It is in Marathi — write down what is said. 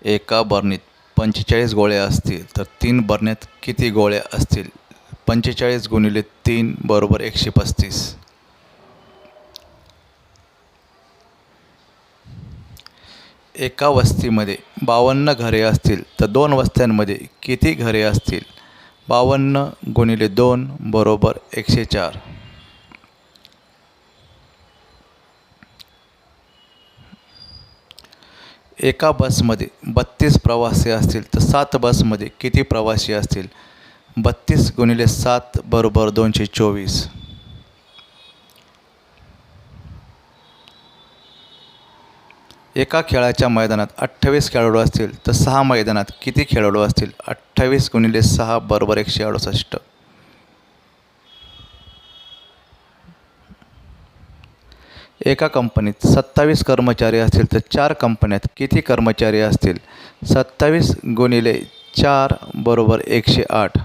एका बरणीत 45 गोळ्या असतील तर 3 बरण्यात किती गोळ्या असतील? 45 गुणिले 3 बरोबर 135. एका वस्तीमध्ये 52 घरे असतील तर 2 वस्त्यांमध्ये किती घरे असतील? 52 गुणिले 2 बरोबर 104. एका बसमध्ये 32 प्रवासी असतील तर 7 बसमध्ये किती प्रवासी असतील? 32 गुणिले 7 बरोबर 224. एका खेळाच्या मैदानात 28 खेळाडू असतील तर 6 मैदानात किती खेळाडू असतील? 28 गुणिले 6 बरोबर 168. एका कंपनीत 27 कर्मचारी असतील तर 4 कंपन्यात किती कर्मचारी असतील? 27 गुणिले 4 बरोबर 108.